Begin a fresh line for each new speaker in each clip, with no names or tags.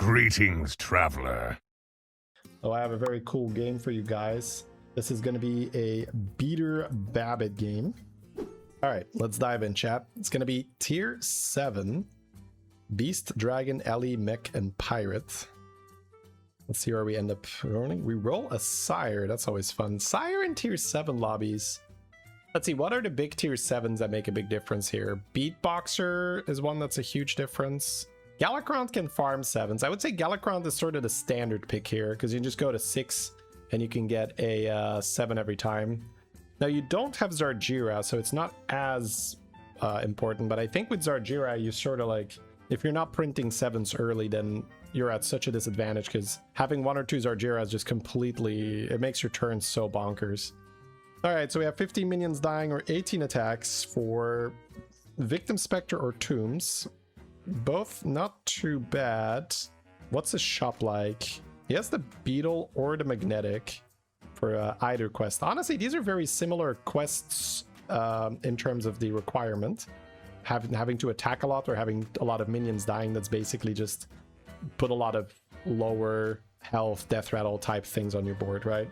Greetings, traveler.
Oh, I have a very cool game for you guys. This is going to be a Beater Babbit game. All right, let's dive in, chat. It's going to be tier 7. Beast, Dragon, Ellie, Mech, and Pirate. Let's see where we end up rolling. We roll a Sire. That's always fun. Sire in tier 7 lobbies. Let's see, what are the big tier 7s that make a big difference here? Beatboxer is one that's a huge difference. Galakrond can farm 7s. I would say Galakrond is sort of the standard pick here because you can just go to 6 and you can get a 7 every time. Now you don't have Zargira, so it's not as important, but I think with Zargira, you sort of like, if you're not printing 7s early, then you're at such a disadvantage because having 1 or 2 Zargiras just completely, it makes your turn so bonkers. All right, so we have 15 minions dying or 18 attacks for Victim Spectre or Tombs. Both not too bad. What's his shop like? He has the Beetle or the Magnetic for either quest. Honestly, these are very similar quests in terms of the requirement. Having to attack a lot or having a lot of minions dying, that's basically just put a lot of lower health, death rattle type things on your board, right?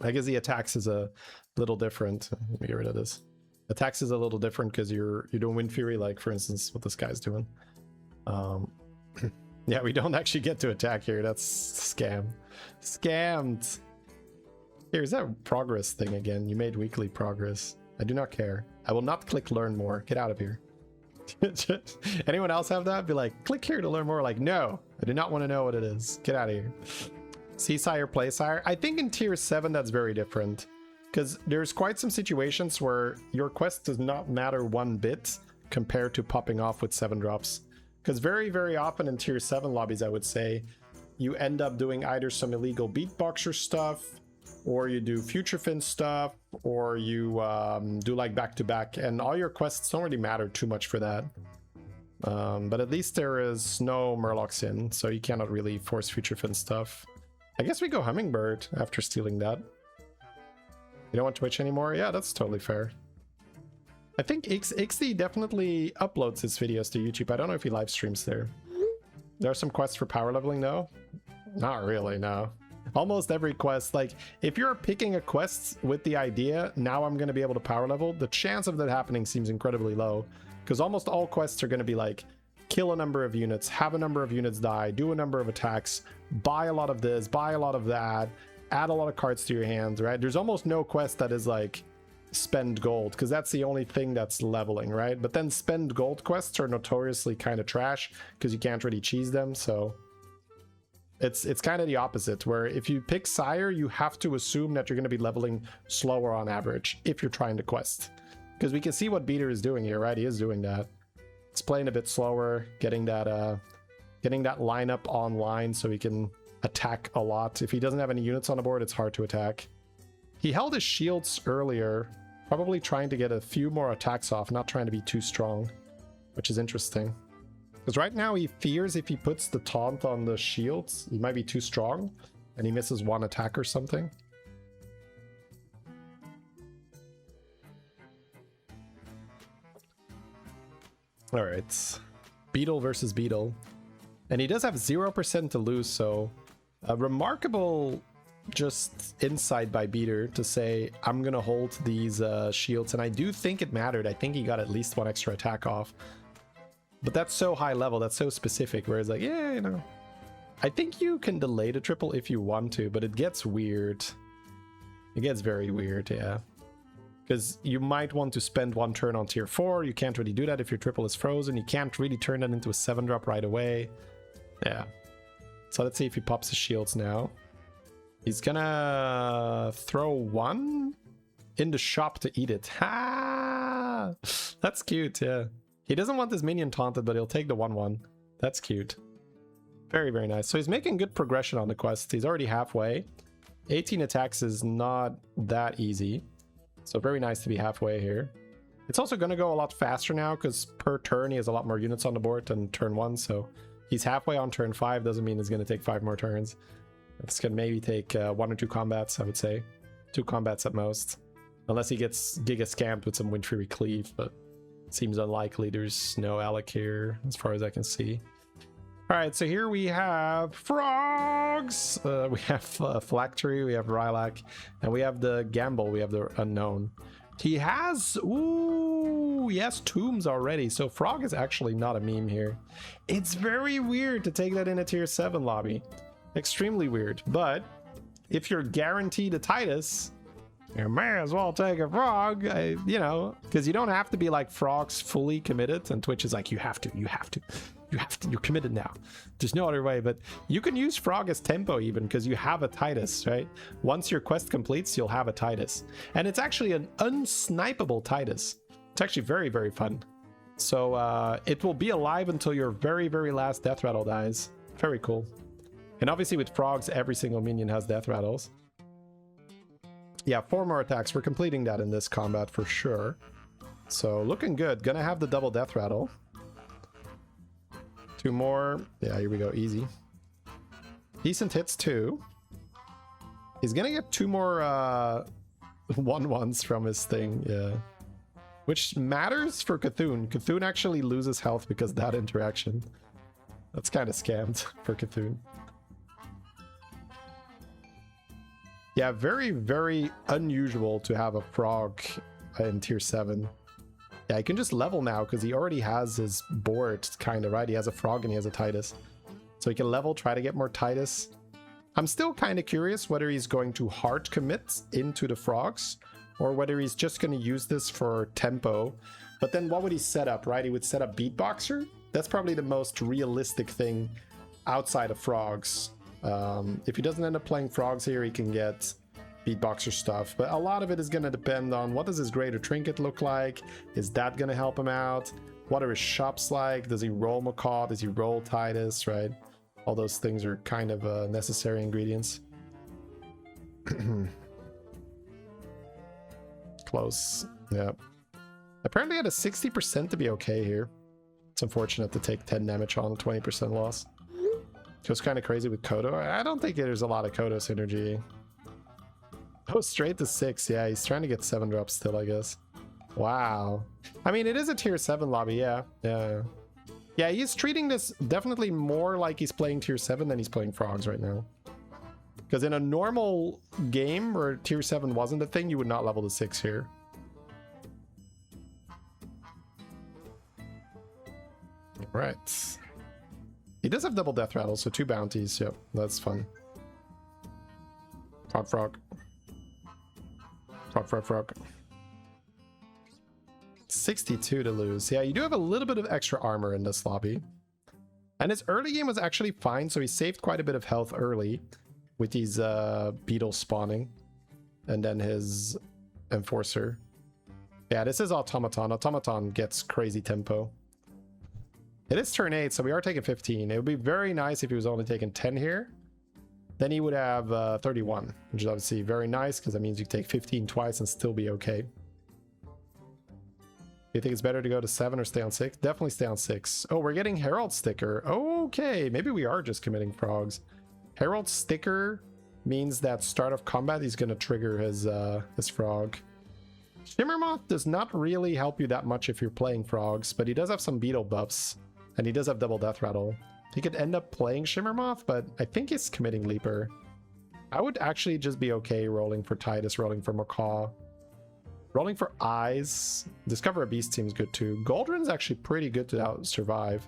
I guess the attacks is a little different. Let me get rid of this. Attacks is a little different because you're doing Wind Fury, like for instance what this guy's doing. Yeah, we don't actually get to attack here. That's scammed. Here's that progress thing again. You made weekly progress. I do not care. I will not click learn more. Get out of here. Anyone else have that? Be like, click here to learn more. Like, no, I do not want to know what it is. Get out of here. See Sire, play Sire. I think in tier 7 that's very different because there's quite some situations where your quest does not matter one bit compared to popping off with 7 drops. Because very, very often in tier 7 lobbies, I would say, you end up doing either some illegal beatboxer stuff, or you do future fin stuff, or you do like back-to-back, and all your quests don't really matter too much for that. But at least there is no Murlocs in, so you cannot really force future fin stuff. I guess we go Hummingbird after stealing that. You don't want Twitch anymore? Yeah, that's totally fair. I think ixxdeee definitely uploads his videos to YouTube. I don't know if he live streams there. There are some quests for power leveling though. Not really, no. Almost every quest, like if you're picking a quest with the idea, now I'm going to be able to power level, the chance of that happening seems incredibly low. Because almost all quests are going to be like, kill a number of units, have a number of units die, do a number of attacks, buy a lot of this, buy a lot of that, add a lot of cards to your hands, right? There's almost no quest that is like, spend gold, because that's the only thing that's leveling, right? But then spend gold quests are notoriously kind of trash because you can't really cheese them, so it's kind of the opposite, where if you pick Sire, you have to assume that you're going to be leveling slower on average if you're trying to quest, because we can see what Beater is doing here, right? He is doing that. It's playing a bit slower, getting that lineup online so he can attack a lot. If he doesn't have any units on the board, it's hard to attack. He held his shields earlier, probably trying to get a few more attacks off, not trying to be too strong, which is interesting. Because right now he fears if he puts the taunt on the shields, he might be too strong, and he misses 1 attack or something. Alright, Beetle versus Beetle. And he does have 0% to lose, so a remarkable just insight by Beater to say, I'm gonna hold these shields, and I do think it mattered. I think he got at least 1 extra attack off, but that's so high level, that's so specific, where it's like, yeah, you know, I think you can delay the triple if you want to, but it gets weird. It gets very weird, yeah, because you might want to spend 1 turn on tier 4. You can't really do that if your triple is frozen. You can't really turn that into a 7-drop right away. Yeah, so let's see if he pops his shields now. He's gonna throw 1 in the shop to eat it. Ha! That's cute, yeah. He doesn't want his minion taunted, but he'll take the 1/1. That's cute. Very, very nice. So he's making good progression on the quest. He's already halfway. 18 attacks is not that easy. So very nice to be halfway here. It's also gonna go a lot faster now because per turn he has a lot more units on the board than turn 1. So he's halfway on turn 5. Doesn't mean it's gonna take 5 more turns. It's gonna maybe take 1 or 2 combats, I would say. 2 combats at most. Unless he gets Giga Scammed with some Wind Fury Cleave, but it seems unlikely. There's no Alec here, as far as I can see. All right, so here we have frogs. We have Phylactery, we have Rylak, and we have the Gamble, we have the Unknown. He has, ooh, he has tombs already, so Frog is actually not a meme here. It's very weird to take that in a tier 7 lobby. Extremely weird, but if you're guaranteed a Titus, you may as well take a Frog, you know, because you don't have to be like Frog's fully committed, and Twitch is like, you have to, you're committed now. There's no other way, but you can use Frog as tempo even because you have a Titus, right? Once your quest completes, you'll have a Titus. And it's actually an unsnipeable Titus. It's actually very, very fun. So it will be alive until your very, very last death rattle dies. Very cool. And obviously with Frogs, every single minion has death rattles. Yeah, 4 more attacks. We're completing that in this combat for sure. So looking good. Gonna have the double death rattle. 2 more. Yeah, here we go. Easy. Decent hits too. He's gonna get 2 more 1/1s from his thing. Yeah. Which matters for Cthulhu. Cthulhu actually loses health because of that interaction. That's kind of scammed for Cthulhu. Yeah, very, very unusual to have a Frog in tier 7. Yeah, he can just level now because he already has his board, kind of, right? He has a Frog and he has a Titus. So he can level, try to get more Titus. I'm still kind of curious whether he's going to hard commit into the Frogs or whether he's just going to use this for tempo. But then what would he set up, right? He would set up Beatboxer. That's probably the most realistic thing outside of Frogs. If he doesn't end up playing Frogs here, he can get Beatboxer stuff, but a lot of it is going to depend on what does his greater trinket look like. Is that going to help him out? What are his shops like? Does he roll Macaw? Does he roll Titus, right? All those things are kind of necessary ingredients. Close. Yeah, apparently at a 60% to be okay here. It's unfortunate to take 10 damage on a 20% loss. Goes kind of crazy with Kodo. I don't think there's a lot of Kodo synergy. Oh, straight to 6. Yeah, he's trying to get 7 drops still, I guess. Wow. I mean, it is a tier 7 lobby. Yeah. Yeah, he's treating this definitely more like he's playing tier 7 than he's playing Frogs right now. Because in a normal game where tier 7 wasn't a thing, you would not level to 6 here. Right. He does have double death rattle, so 2 bounties. Yep, that's fun. Frog. Frog. 62 to lose. Yeah, you do have a little bit of extra armor in this lobby. And his early game was actually fine, so he saved quite a bit of health early with these beetles spawning. And then his Enforcer. Yeah, this is Automaton. Automaton gets crazy tempo. It is turn 8, so we are taking 15. It would be very nice if he was only taking 10 here. Then he would have 31, which is obviously very nice because that means you can take 15 twice and still be okay. Do you think it's better to go to 7 or stay on 6? Definitely stay on 6. Oh, we're getting Herald Sticker. Okay, maybe we are just committing Frogs. Herald Sticker means that start of combat he's going to trigger his Frog. Shimmermoth does not really help you that much if you're playing Frogs, but he does have some beetle buffs, and he does have double death rattle. He could end up playing Shimmermoth, but I think he's committing Leaper. I would actually just be okay rolling for Titus, rolling for Macaw. Rolling for Eyes. Discover a Beast seems good too. Goldrin's actually pretty good to survive.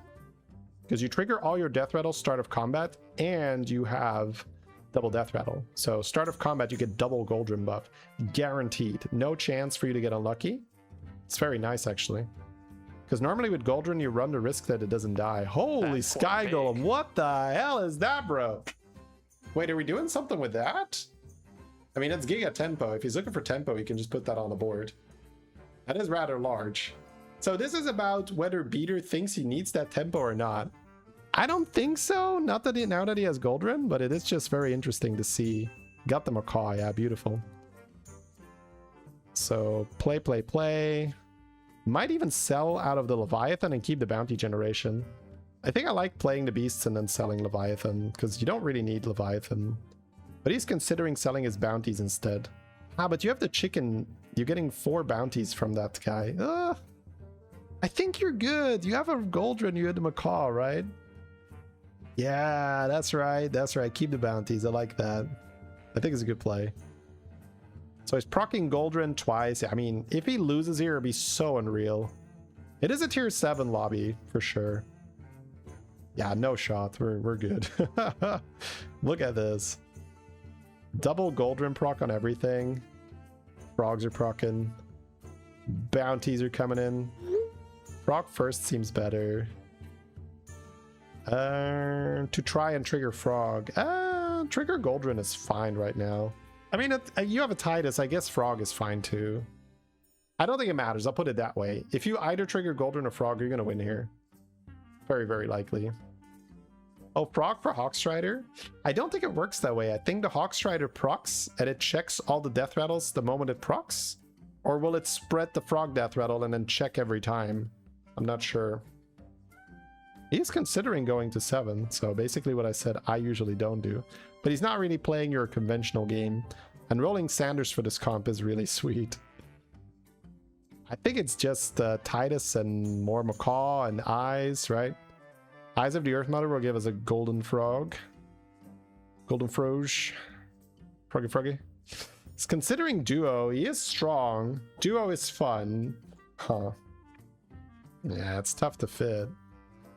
Because you trigger all your death rattles start of combat, and you have double death rattle. So start of combat, you get double Goldrin buff. Guaranteed. No chance for you to get unlucky. It's very nice, actually. Because normally with Goldrin, you run the risk that it doesn't die. Holy Sky Golem, what the hell is that, bro? Wait, are we doing something with that? I mean, it's Giga Tempo. If he's looking for Tempo, he can just put that on the board. That is rather large. So this is about whether Beater thinks he needs that Tempo or not. I don't think so. Not that now that he has Goldrin, but it is just very interesting to see. Got the Macaw, yeah, beautiful. So play. Might even sell out of the Leviathan and keep the bounty generation. I think I like playing the beasts and then selling Leviathan, because you don't really need Leviathan. But he's considering selling his bounties instead. Ah, but you have the chicken. You're getting 4 bounties from that guy. I think you're good. You have a Goldrin, you had the Macaw, right? Yeah, that's right. That's right. Keep the bounties. I like that. I think it's a good play. So he's proccing Goldren twice. I mean, if he loses here, it'd be so unreal. It is a tier 7 lobby for sure. Yeah, no shot. We're good. Look at this. Double Goldren proc on everything. Frogs are proccing. Bounties are coming in. Proc first seems better. To try and trigger Frog. Trigger Goldren is fine right now. I mean, you have a Titus. I guess Frog is fine too. I don't think it matters. I'll put it that way. If you either trigger Goldren or Frog, you're going to win here. Very, very likely. Oh, Frog for Hawkstrider? I don't think it works that way. I think the Hawkstrider procs and it checks all the death rattles the moment it procs. Or will it spread the Frog death rattle and then check every time? I'm not sure. He's considering going to 7. So basically what I said I usually don't do. But he's not really playing your conventional game. And rolling Sanders for this comp is really sweet. I think it's just Titus and more Macaw and Eyes, right? Eyes of the Earth Mother will give us a Golden Frog. Golden Froge. Froggy. He's considering Duo. He is strong. Duo is fun. Huh. Yeah, it's tough to fit.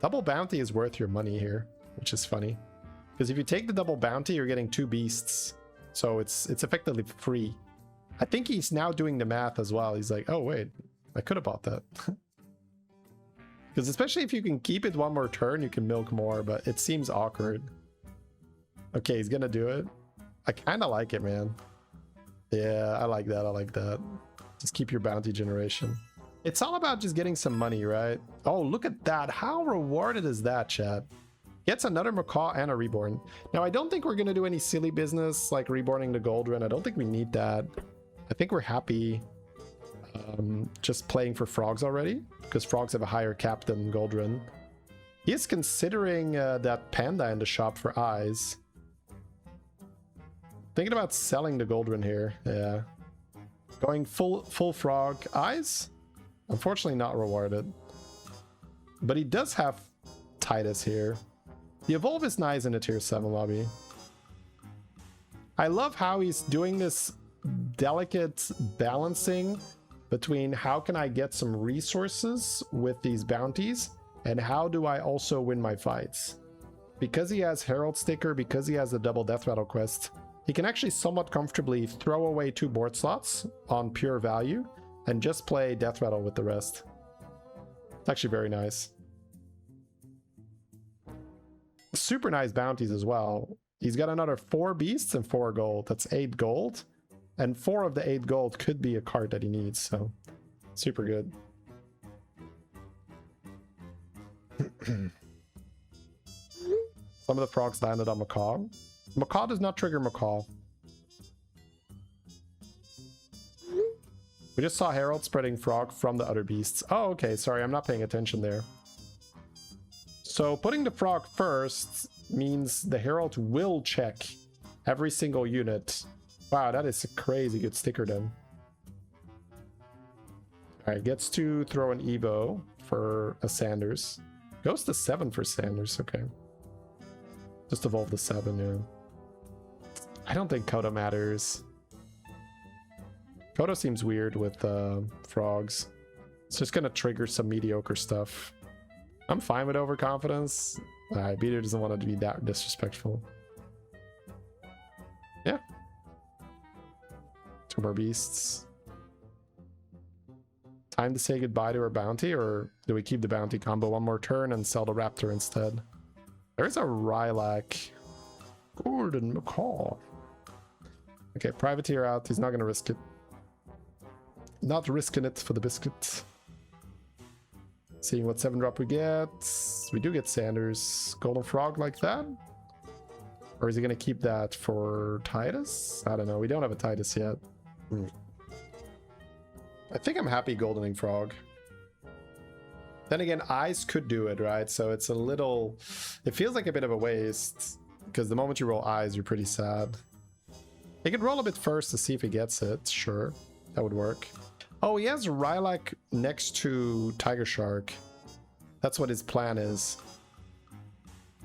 Double Bounty is worth your money here, which is funny. Because if you take the double bounty, you're getting 2 beasts. So it's effectively free. I think he's now doing the math as well. He's like, oh wait, I could have bought that. Because especially if you can keep it one more turn, you can milk more, but it seems awkward. Okay, he's gonna do it. I kind of like it, man. Yeah, I like that. I like that. Just keep your bounty generation. It's all about just getting some money, right? Oh, look at that. How rewarded is that, chat? Gets another Macaw and a Reborn. Now, I don't think we're going to do any silly business like reborning the Goldren. I don't think we need that. I think we're happy just playing for Frogs already, because Frogs have a higher cap than Goldren. He is considering that Panda in the shop for Eyes. Thinking about selling the Goldren here. Yeah. Going full Frog Eyes? Unfortunately not rewarded. But he does have Titus here. The Evolve is nice in a tier 7 lobby. I love how he's doing this delicate balancing between how can I get some resources with these bounties and how do I also win my fights. Because he has Herald Sticker, because he has the double Death Rattle quest, he can actually somewhat comfortably throw away 2 board slots on pure value and just play Death Rattle with the rest. It's actually very nice. Super nice bounties as well. He's got another 4 beasts and 4 gold. That's 8 gold. And 4 of the 8 gold could be a card that he needs, so super good. Some of the frogs landed on Macaw. Macaw does not trigger Macaw. We just saw Herald spreading frog from the other beasts. Oh, okay, sorry, I'm not paying attention there. So putting the frog first means the Herald will check every single unit. Wow, that is a crazy good sticker then. Alright, gets to throw an Evo for a Sanders. Goes to 7 for Sanders, okay. Just evolve the 7, yeah. I don't think Kodo matters. Kodo seems weird with frogs. It's just gonna trigger some mediocre stuff. I'm fine with overconfidence. Beater doesn't want it to be that disrespectful. Yeah. 2 more beasts. Time to say goodbye to our bounty, or do we keep the bounty combo one more turn and sell the raptor instead? There's a Rylac. Gordon Macaw. Okay, privateer out. He's not gonna risk it. Not risking it for the biscuit. Seeing what 7-drop we get. We do get Sanders. Golden Frog like that? Or is he going to keep that for Titus? I don't know. We don't have a Titus yet. I think I'm happy goldening Frog. Then again, Eyes could do it, right? So it's a little... It feels like a bit of a waste. Because the moment you roll Eyes, you're pretty sad. He could roll a bit first to see if he gets it. Sure. That would work. Oh, he has Rylac next to Tiger Shark. That's what his plan is.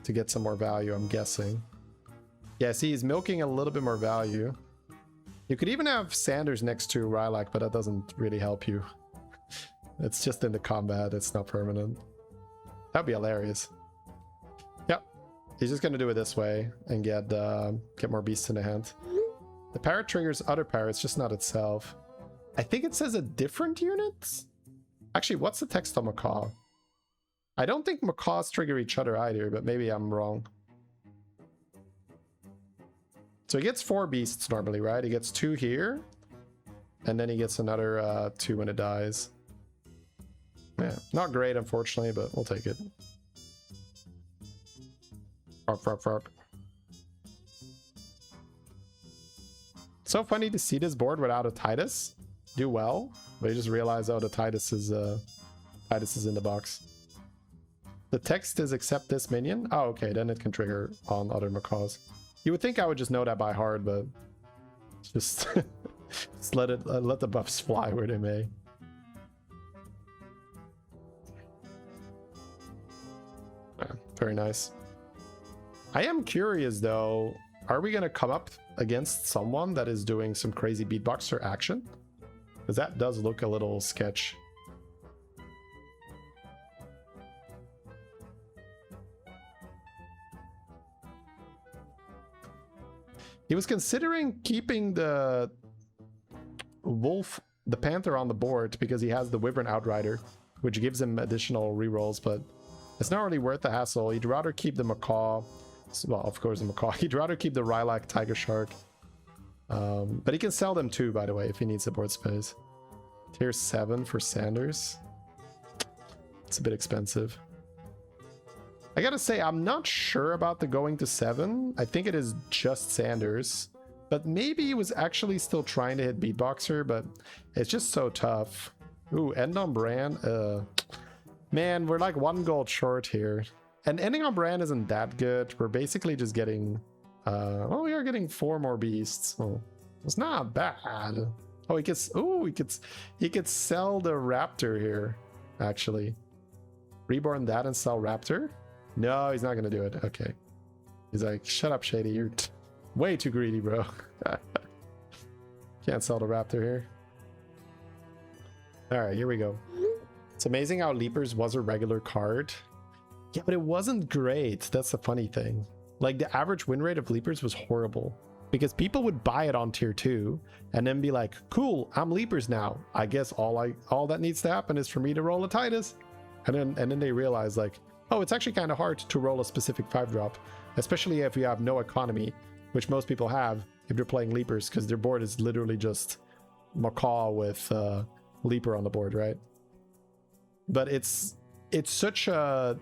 to get some more value, I'm guessing. Yeah, see, he's milking a little bit more value. You could even have Sanders next to Rylak, but that doesn't really help you. It's just in the combat, it's not permanent. That'd be hilarious. Yep. He's just gonna do it this way and get more beasts in the hand. The parrot triggers other parrots, just not itself. I think it says a different unit? Actually, what's the text on Macaw? I don't think Macaws trigger each other either, but maybe I'm wrong. So he gets 4 beasts normally, right? He gets 2 here, and then he gets another 2 when it dies. Yeah, not great, unfortunately, but we'll take it. Farp. So funny to see this board without a Titus do well, but you just realize, oh, the Titus is in the box. The text is accept this minion. Oh, okay, then it can trigger on other macaws. You would think I would just know that by heart, but just, just let the buffs fly where they may. Yeah, very nice. I am curious though, are we gonna come up against someone that is doing some crazy beatboxer action? Because that does look a little sketch. He was considering keeping the wolf, the panther on the board because he has the wyvern outrider, which gives him additional rerolls, but it's not really worth the hassle. He'd rather keep the macaw, well, of course the macaw. He'd rather keep the Rylak tiger shark, but he can sell them too, by the way, if he needs the board space. Tier 7 for Sanders. It's a bit expensive. I gotta say, I'm not sure about the going to 7. I think it is just Sanders, but maybe he was actually still trying to hit beatboxer, but it's just so tough. Ooh, end on brand. Man, we're like 1 gold short here, and ending on brand isn't that good. We're basically just getting well, we are getting 4 more beasts. Oh, it's not bad. Oh, he gets, ooh, he could sell the raptor here, actually. Reborn that and sell raptor. No, he's not gonna do it. Okay. He's like, shut up, Shady. You're way too greedy, bro. Can't sell the raptor here. All right, here we go. It's amazing how Leapers was a regular card. Yeah, but it wasn't great. That's the funny thing. Like, the average win rate of Leapers was horrible because people would buy it on tier 2 and then be like, cool, I'm Leapers now. I guess all that needs to happen is for me to roll a Titus. And then they realize, like, oh, it's actually kind of hard to roll a specific 5-drop, especially if you have no economy, which most people have if they're playing Leapers, because their board is literally just Macaw with Leaper on the board, right? But it's such a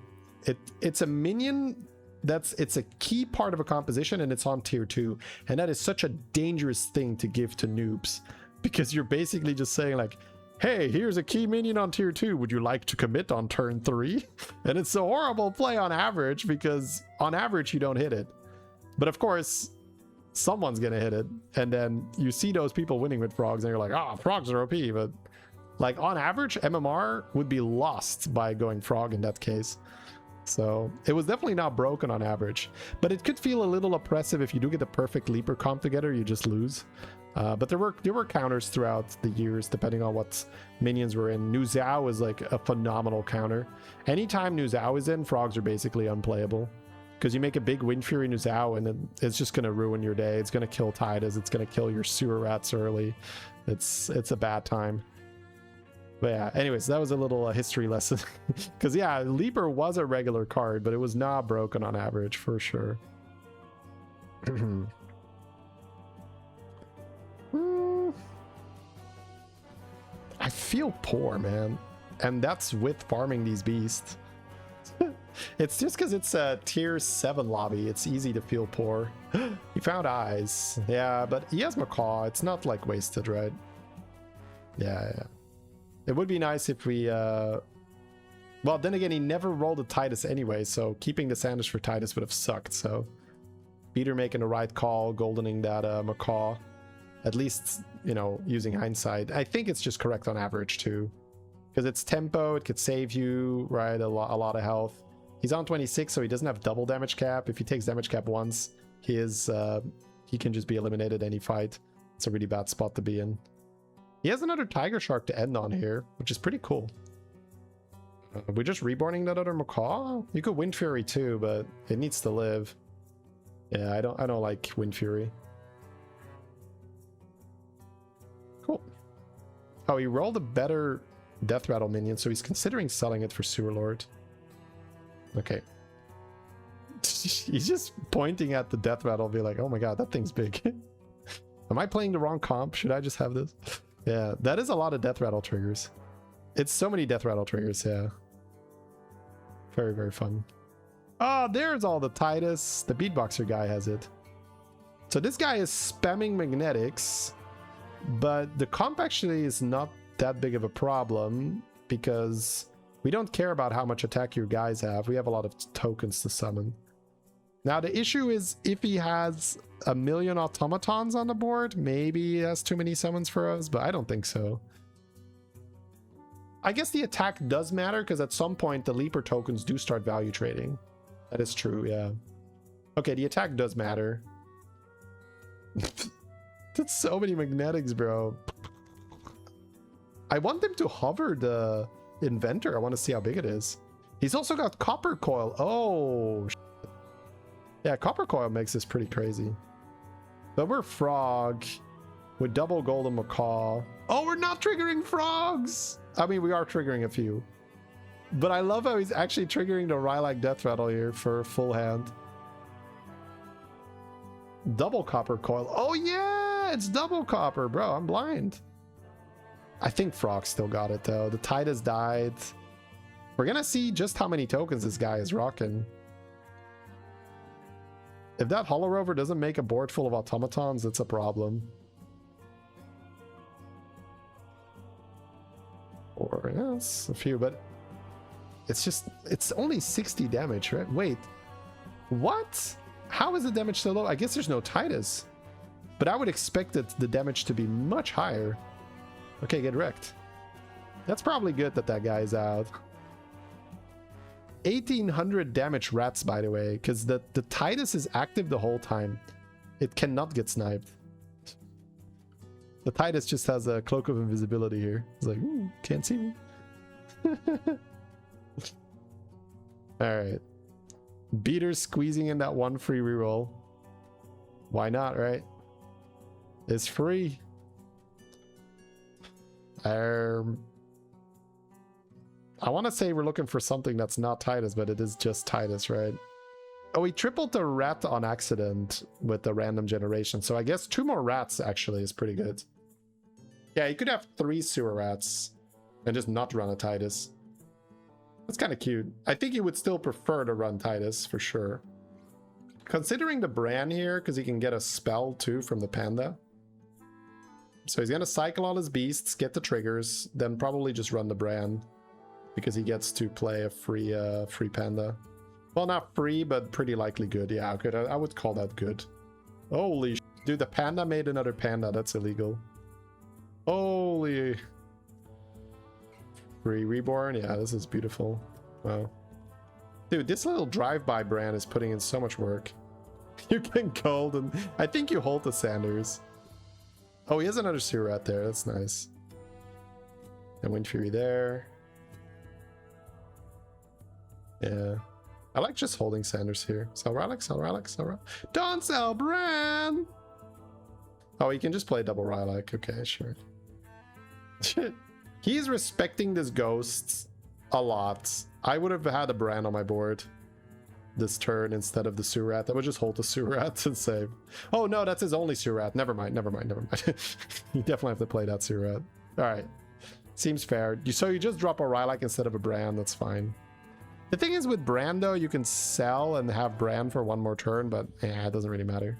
it's a minion it's a key part of a composition, and it's on tier 2, and that is such a dangerous thing to give to noobs, because you're basically just saying like, hey, here's a key minion on tier 2. Would you like to commit on turn 3? And it's a horrible play on average, because on average you don't hit it. But of course, someone's gonna hit it. And then you see those people winning with frogs and you're like, oh, frogs are OP. But like on average, MMR would be lost by going frog in that case. So it was definitely not broken on average. But it could feel a little oppressive if you do get the perfect Leaper comp together, you just lose. But there were counters throughout the years, depending on what minions were in. Nu Zhao is like a phenomenal counter. Anytime Nu Zhao is in, frogs are basically unplayable. Because you make a big Wind Fury Nu Zhao and then it's just going to ruin your day. It's going to kill Titus. It's going to kill your sewer rats early. It's a bad time. But yeah, anyways, that was a little history lesson. Because yeah, Leaper was a regular card, but it was not broken on average, for sure. I feel poor, man, and that's with farming these beasts. It's just because it's a tier 7 lobby, it's easy to feel poor. He found eyes. Yeah, but he has Macaw. It's not like wasted, right? Yeah. It would be nice if we well, then again, he never rolled a Titus anyway, so keeping the Sanders for Titus would have sucked. So Peter making the right call, goldening that Macaw. At least, you know, using hindsight. I think it's just correct on average too. Because it's tempo, it could save you, right? A lot of health. He's on 26, so he doesn't have double damage cap. If he takes damage cap once, he can just be eliminated any fight. It's a really bad spot to be in. He has another Tiger Shark to end on here, which is pretty cool. We're just reborning that other macaw? You could Wind Fury too, but it needs to live. Yeah, I don't like Wind Fury. Cool. Oh, he rolled a better Death Rattle minion, so he's considering selling it for Sewer Lord. Okay. He's just pointing at the Death Rattle, be like, oh my god, that thing's big. Am I playing the wrong comp? Should I just have this? Yeah, that is a lot of Death Rattle triggers. It's so many Death Rattle triggers, yeah. Very, very fun. Oh, there's all the Titus. The beatboxer guy has it. So this guy is spamming magnetics, but the comp actually is not that big of a problem because we don't care about how much attack your guys have. We have a lot of tokens to summon. Now the issue is if he has a million automatons on the board, maybe he has too many summons for us, but I don't think so. I guess the attack does matter because at some point the Leaper tokens do start value trading. That is true, yeah. Okay, the attack does matter. That's so many magnetics, bro. I want them to hover the Inventor. I want to see how big it is. He's also got Copper Coil. Oh, shit. Yeah, Copper Coil makes this pretty crazy. But we're Frog with double Golden Macaw. Oh, we're not triggering frogs! I mean, we are triggering a few. But I love how he's actually triggering the Rylak Death Rattle here for full hand. Double Copper Coil. Oh yeah, it's double Copper, bro. I'm blind. I think Frog still got it though. The Titus died. We're gonna see just how many tokens this guy is rocking. If that Hollow Rover doesn't make a board full of automatons, it's a problem. Or yes, a few, but it's only 60 damage, right? Wait, what? How is the damage so low? I guess there's no Titus, but I would expect the damage to be much higher. Okay, get wrecked. That's probably good that that guy's out. 1800 damage rats, by the way, because the Titus is active the whole time. It cannot get sniped. The Titus just has a cloak of invisibility here. It's like, ooh, can't see me. Alright. Beater's squeezing in that one free reroll. Why not, right? It's free. I want to say we're looking for something that's not Titus, but it is just Titus, right? Oh, we tripled the rat on accident with the random generation. So I guess 2 more rats actually is pretty good. Yeah, you could have 3 sewer rats and just not run a Titus. That's kind of cute. I think he would still prefer to run Titus for sure. Considering the Bran here, because he can get a spell too from the panda. So he's going to cycle all his beasts, get the triggers, then probably just run the Bran. Because he gets to play a free panda. Well, not free, but pretty likely good. Yeah, good. I would call that good. Holy sh**. Dude, the panda made another panda. That's illegal. Holy. Free reborn. Yeah, this is beautiful. Wow. Dude, this little drive-by Bran is putting in so much work. You can gold and I think you hold the Sanders. Oh, he has another sewer rat there. That's nice. And Wind Fury there. Yeah. I like just holding Sanders here. Sell Rylak, sell Rylak, sell Rylak. Don't sell Bran! Oh, he can just play double Rylak. Okay, sure. He's respecting this ghost a lot. I would have had a Bran on my board this turn instead of the sewer rat. I would just hold the sewer rat and save. Oh no, that's his only sewer rat. Never mind, never mind, never mind. You definitely have to play that sewer rat. Alright. Seems fair. So you just drop a Rylak instead of a Bran, that's fine. The thing is with Bran though, you can sell and have Bran for 1 more turn, but yeah, it doesn't really matter.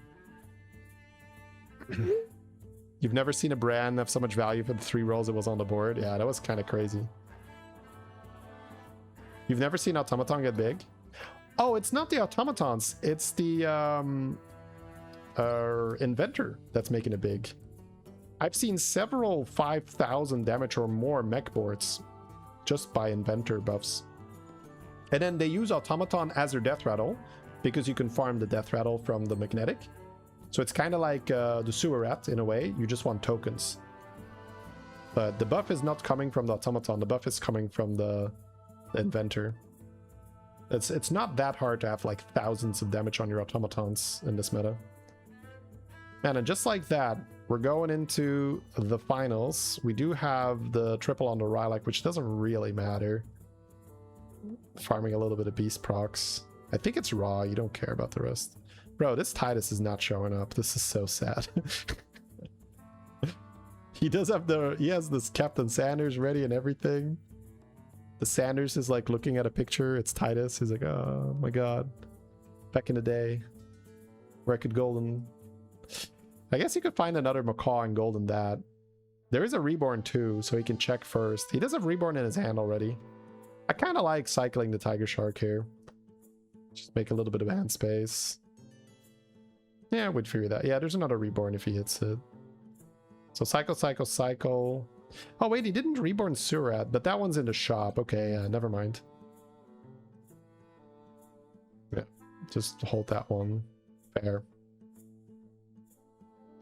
You've never seen a Bran have so much value for the 3 rolls it was on the board? Yeah, that was kind of crazy. You've never seen Automaton get big? Oh, it's not the Automatons. It's the Inventor that's making it big. I've seen several 5,000 damage or more mech boards just by Inventor buffs. And then they use Automaton as their death rattle because you can farm the death rattle from the magnetic. So it's kind of like the sewer rat in a way. You just want tokens. But the buff is not coming from the Automaton. The buff is coming from the inventor. It's not that hard to have like thousands of damage on your automatons in this meta. Man, and just like that, we're going into the finals. We do have the triple on the Rylak, which doesn't really matter. Farming a little bit of beast procs. I think it's raw, you don't care about the rest. Bro, this Titus is not showing up. This is so sad. He has this Captain Sanders ready and everything. The Sanders is like looking at a picture. It's Titus. He's like, oh my god. Back in the day. Where I could golden. I guess you could find another macaw and golden that. There is a reborn too, so he can check first. He does have reborn in his hand already. I kind of like cycling the Tiger Shark here. Just make a little bit of hand space. Yeah, we'd figure that. Yeah, there's another reborn if he hits it. So cycle, cycle, cycle. Oh wait, he didn't reborn Surat, but that one's in the shop. Okay, never mind. Yeah, just hold that one. Fair.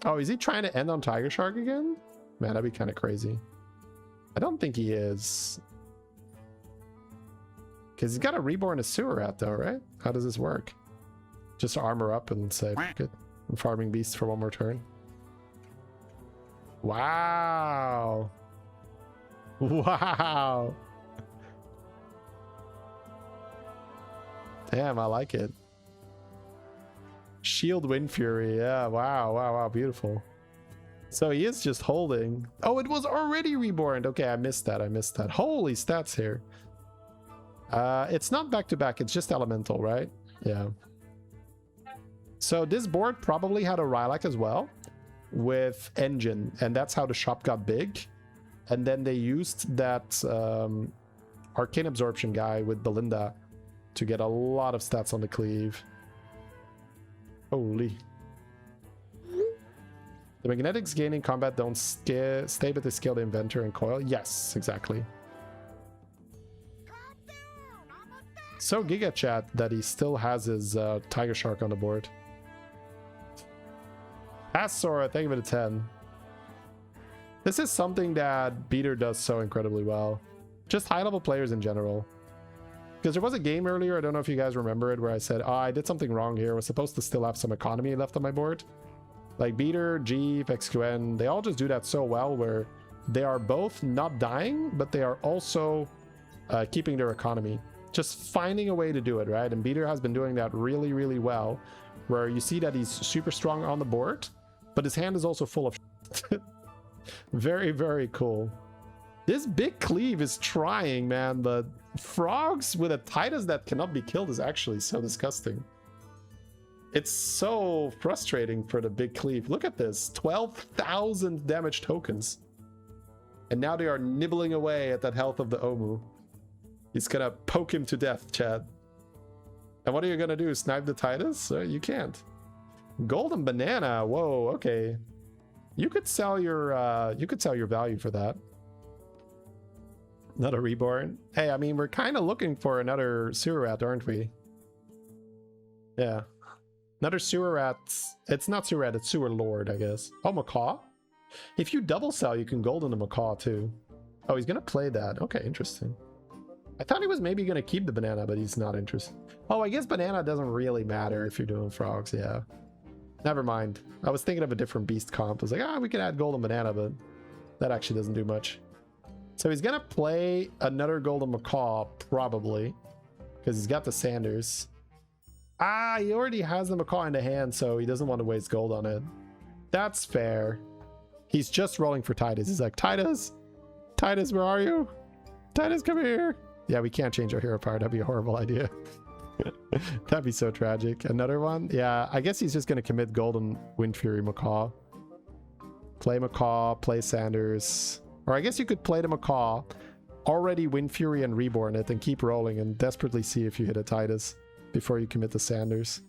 Oh, is he trying to end on Tiger Shark again? Man, that'd be kind of crazy. I don't think he is. Because he's got to reborn a Surat though, right? How does this work? Just armor up and say, good. I'm farming beasts for one more turn. Wow. Wow. Damn, I like it. Shield Wind Fury. Yeah, wow, wow, wow, beautiful. So he is just holding. Oh, it was already reborn. Okay, I missed that. I missed that. Holy stats here. It's not back-to-back. It's just elemental, right? Yeah. So this board probably had a Rylak as well with engine, and that's how the shop got big. And then they used that arcane absorption guy with Belinda to get a lot of stats on the cleave. Holy. The magnetics gaining combat don't stay, but they scale the inventor and coil. Yes, exactly. So Giga Chat that he still has his Tiger Shark on the board. Pass Sora, thank you for the 10. This is something that Beater does so incredibly well. Just high-level players in general. Because there was a game earlier, I don't know if you guys remember it, where I said, oh, I did something wrong here. I was supposed to still have some economy left on my board. Like Beater, Jeep, XQN, they all just do that so well where they are both not dying, but they are also keeping their economy. Just finding a way to do it, right? And Beater has been doing that really, really well, where you see that he's super strong on the board, but his hand is also full of very, very cool. This big cleave is trying, man, but frogs with a Titus that cannot be killed is actually so disgusting. It's so frustrating for the big cleave. Look at this, 12,000 damage tokens. And now they are nibbling away at that health of the Omu. He's gonna poke him to death, Chad. And what are you gonna do? Snipe the Titus? You can't. Golden banana. Whoa. Okay. You could sell your value for that. Not a reborn. Hey, I mean, we're kind of looking for another sewer rat, aren't we? Yeah. Another sewer rat. It's not sewer rat. It's sewer lord, I guess. Oh, macaw. If you double sell, you can golden a macaw too. Oh, he's gonna play that. Okay, interesting. I thought he was maybe gonna keep the banana, but he's not interested. Oh, I guess banana doesn't really matter if you're doing frogs. Yeah. Never mind. I was thinking of a different beast comp. I was like, we could add golden banana, but that actually doesn't do much. So he's gonna play another golden macaw, probably, because he's got the Sanders. He already has the macaw in the hand, so he doesn't want to waste gold on it. That's fair. He's just rolling for Titus. He's like, Titus, where are you? Titus, come here. Yeah, we can't change our hero power. That'd be a horrible idea. That'd be so tragic. Another one? Yeah, I guess he's just going to commit Golden Wind Fury Macaw. Play Macaw, play Sanders. Or I guess you could play the Macaw, already Wind Fury and Reborn it, and keep rolling and desperately see if you hit a Titus before you commit the Sanders.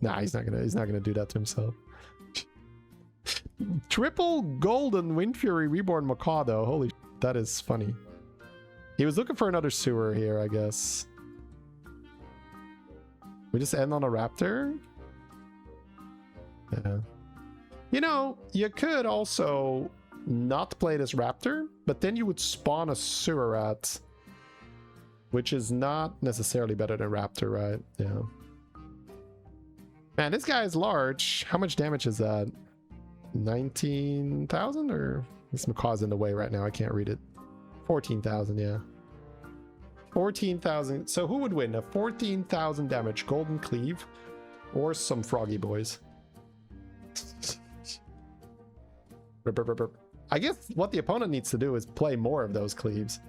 Nah, he's not gonna do that to himself. Triple Golden Wind Fury Reborn Macaw though. Holy that is funny. He was looking for another sewer here, I guess. We just end on a raptor? Yeah. You know, you could also not play this raptor, but then you would spawn a sewer rat, which is not necessarily better than raptor, right? Yeah. Man, this guy is large. How much damage is that? 19,000 or this Macaw's in the way right now. I can't read it. 14,000, yeah. 14,000. So who would win? A 14,000 damage golden cleave or some froggy boys? I guess what the opponent needs to do is play more of those cleaves.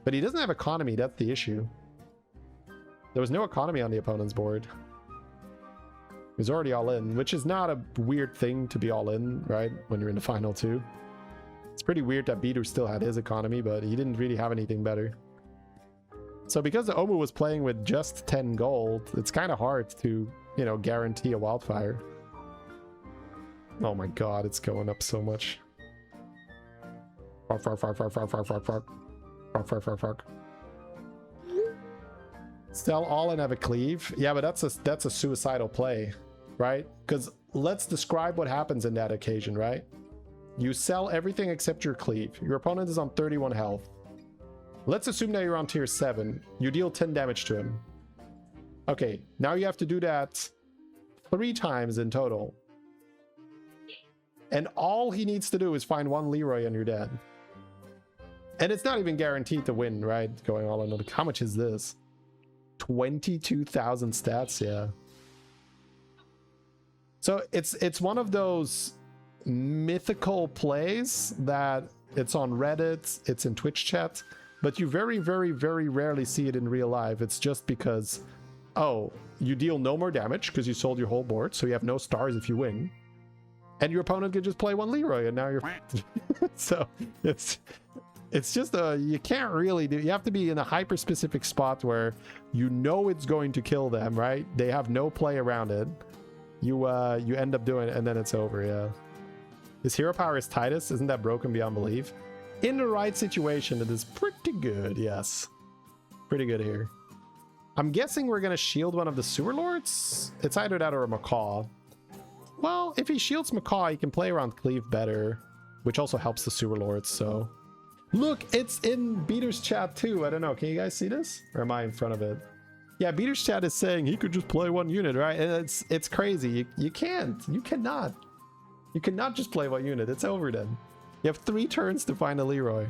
But he doesn't have economy, that's the issue. There was no economy on the opponent's board. He was already all in, which is not a weird thing to be all in, right? When you're in the final two. It's pretty weird that Beater still had his economy, but he didn't really have anything better. So because the Omu was playing with just 10 gold, it's kind of hard to, you know, guarantee a wildfire. Oh my god, it's going up so much. Fark, fark, fark, fark, fark, fark, fark, fark. Fark, fark, fark, fark. Sell all and have a cleave. Yeah, but that's a suicidal play, right? Because let's describe what happens in that occasion, right? You sell everything except your cleave. Your opponent is on 31 health. Let's assume that you're on tier 7. You deal 10 damage to him. Okay, now you have to do that 3 times in total. And all he needs to do is find 1 Leroy and you're dead. And it's not even guaranteed to win, right? Going all in. How much is this? 22,000 stats, yeah. So it's one of those mythical plays that it's on Reddit, it's in Twitch chat, but you very, very, very rarely see it in real life. It's just because, oh, you deal no more damage because you sold your whole board, so you have no stars if you win. And your opponent could just play 1 Leroy and now you're so it's just you can't really do, you have to be in a hyper specific spot where you know it's going to kill them, right? They have no play around it. You end up doing it and then it's over, yeah. His hero power is Titus, isn't that broken beyond belief? In the right situation, it is pretty good, yes. Pretty good here. I'm guessing we're gonna shield one of the sewer lords? It's either that or a macaw. Well, if he shields macaw, he can play around cleave better, which also helps the sewer lords, so. Look, it's in Beater's chat too. I don't know, can you guys see this? Or am I in front of it? Yeah, Beater's chat is saying he could just play 1 unit, right? And it's crazy. You can't. You cannot. You cannot just play 1 unit. It's over then. You have 3 turns to find a Leroy.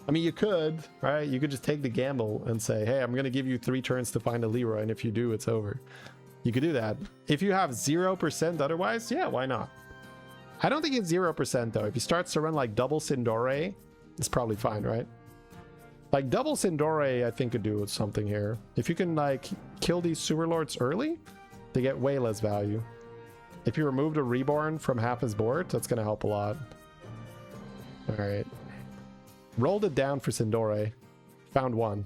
I mean, you could, right? You could just take the gamble and say, hey, I'm going to give you 3 turns to find a Leroy, and if you do, it's over. You could do that. If you have 0% otherwise, yeah, why not? I don't think it's 0% though. If he starts to run like double Sindore, it's probably fine, right? Like double Sindore, I think could do something here. If you can like kill these sewer lords early, they get way less value. If you removed a reborn from half his board, that's gonna help a lot. All right, rolled it down for Sindore, found 1.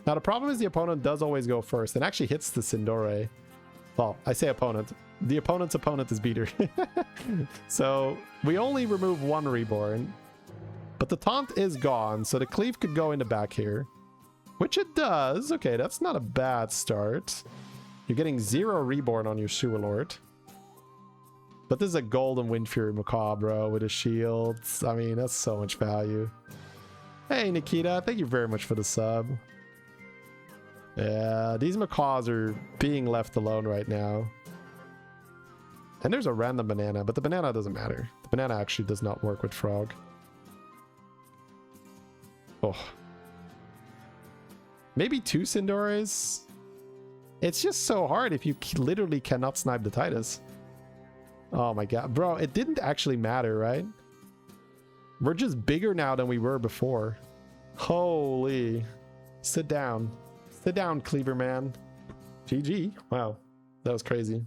Now the problem is the opponent does always go first and actually hits the Sindore. Well, I say opponent. The opponent's opponent is Beater. So we only remove 1 reborn. But the taunt is gone, so the cleave could go in the back here. Which it does. Okay, that's not a bad start. You're getting 0 reborn on your sewer lord. But this is a golden Wind Fury Macaw, bro, with a shield. I mean, that's so much value. Hey, Nikita, thank you very much for the sub. Yeah, these macaws are being left alone right now. And there's a random banana, but the banana doesn't matter. The banana actually does not work with frog. Oh. Maybe 2 Sindores? It's just so hard if you literally cannot snipe the Titus. Oh my god. Bro, it didn't actually matter, right? We're just bigger now than we were before. Holy. Sit down. Sit down, Cleaver Man. GG. Wow. That was crazy.